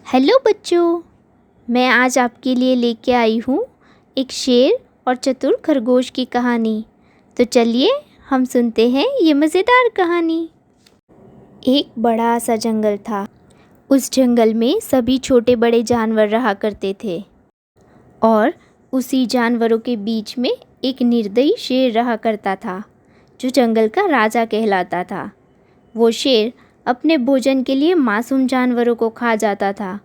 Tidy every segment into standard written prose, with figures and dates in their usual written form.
Hello बच्चों, मैं आज आपके लिए लेके आई हूँ एक शेर और चतुर खरगोश की कहानी। तो चलिए हम सुनते हैं ये मज़ेदार कहानी। एक बड़ा सा जंगल था। उस जंगल में सभी छोटे बड़े जानवर रहा करते थे और उसी जानवरों के बीच में एक निर्दयी शेर रहा करता था जो जंगल का राजा कहलाता था। वो शेर अपने भोजन के लिए मासूम जानवरों को खा जाता था।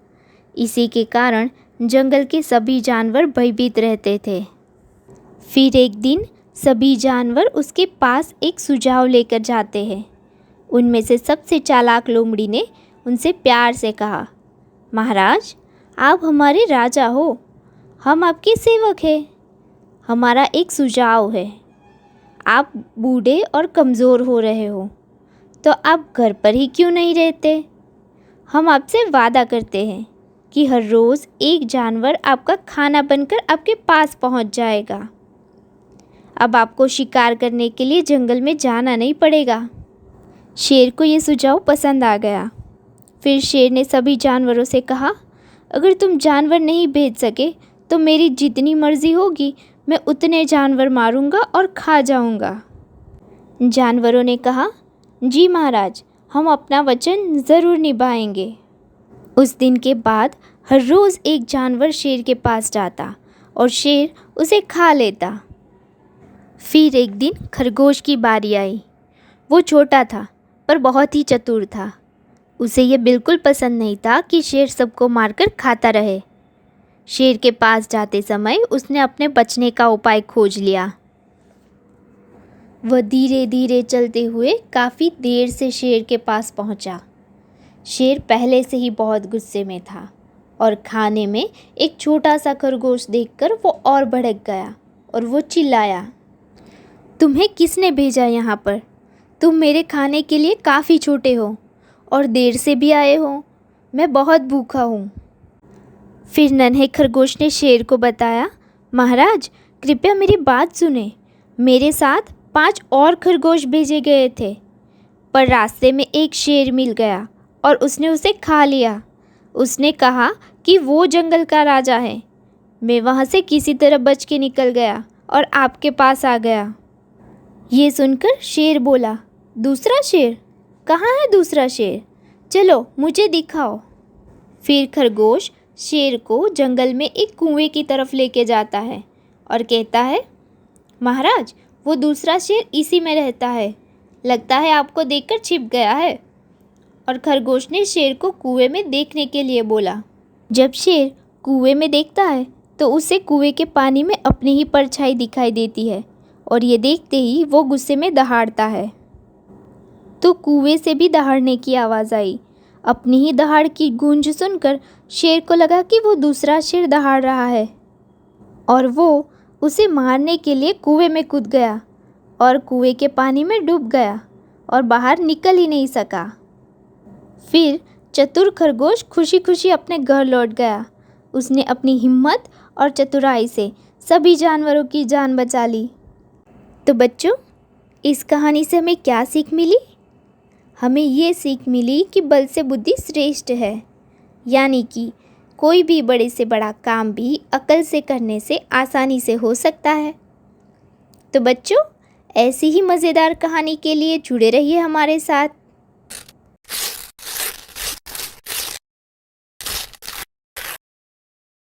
इसी के कारण जंगल के सभी जानवर भयभीत रहते थे। फिर एक दिन सभी जानवर उसके पास एक सुझाव लेकर जाते हैं। उनमें से सबसे चालाक लोमड़ी ने उनसे प्यार से कहा, महाराज, आप हमारे राजा हो, हम आपके सेवक हैं। हमारा एक सुझाव है। आप बूढ़े और कमज़ोर हो रहे हो, तो आप घर पर ही क्यों नहीं रहते? हम आपसे वादा करते हैं कि हर रोज़ एक जानवर आपका खाना बनकर आपके पास पहुंच जाएगा। अब आपको शिकार करने के लिए जंगल में जाना नहीं पड़ेगा। शेर को ये सुझाव पसंद आ गया। फिर शेर ने सभी जानवरों से कहा, अगर तुम जानवर नहीं भेज सके तो मेरी जितनी मर्ज़ी होगी मैं उतने जानवर मारूंगा और खा जाऊंगा। जानवरों ने कहा, जी महाराज, हम अपना वचन ज़रूर निभाएंगे। उस दिन के बाद हर रोज़ एक जानवर शेर के पास जाता और शेर उसे खा लेता। फिर एक दिन खरगोश की बारी आई। वो छोटा था पर बहुत ही चतुर था। उसे ये बिल्कुल पसंद नहीं था कि शेर सबको मारकर खाता रहे। शेर के पास जाते समय उसने अपने बचने का उपाय खोज लिया। वह धीरे धीरे चलते हुए काफ़ी देर से शेर के पास पहुंचा। शेर पहले से ही बहुत गुस्से में था और खाने में एक छोटा सा खरगोश देखकर वो और भड़क गया और वो चिल्लाया, तुम्हें किसने भेजा यहाँ पर? तुम मेरे खाने के लिए काफ़ी छोटे हो और देर से भी आए हो। मैं बहुत भूखा हूँ। फिर नन्हे खरगोश ने शेर को बताया, महाराज, कृपया मेरी बात सुने। मेरे साथ 5 और खरगोश भेजे गए थे, पर रास्ते में एक शेर मिल गया और उसने उसे खा लिया। उसने कहा कि वो जंगल का राजा है। मैं वहाँ से किसी तरह बच के निकल गया और आपके पास आ गया। ये सुनकर शेर बोला, दूसरा शेर? कहाँ है दूसरा शेर? चलो मुझे दिखाओ। फिर खरगोश शेर को जंगल में एक कुएं की तरफ लेके जाता है और कहता है, महाराज, वो दूसरा शेर इसी में रहता है। लगता है आपको देखकर छिप गया है। और खरगोश ने शेर को कुएं में देखने के लिए बोला। जब शेर कुएं में देखता है तो उसे कुएं के पानी में अपनी ही परछाई दिखाई देती है और ये देखते ही वो गुस्से में दहाड़ता है। तो कुएं से भी दहाड़ने की आवाज़ आई। अपनी ही दहाड़ की गूंज सुनकर शेर को लगा कि वो दूसरा शेर दहाड़ रहा है और वो उसे मारने के लिए कुएं में कूद गया और कुएं के पानी में डूब गया और बाहर निकल ही नहीं सका। फिर चतुर खरगोश खुशी खुशी अपने घर लौट गया। उसने अपनी हिम्मत और चतुराई से सभी जानवरों की जान बचा ली। तो बच्चों, इस कहानी से हमें क्या सीख मिली? हमें ये सीख मिली कि बल से बुद्धि श्रेष्ठ है, यानी कि कोई भी बड़े से बड़ा काम भी अकल से करने से आसानी से हो सकता है। तो बच्चों, ऐसी ही मज़ेदार कहानी के लिए जुड़े रहिए हमारे साथ।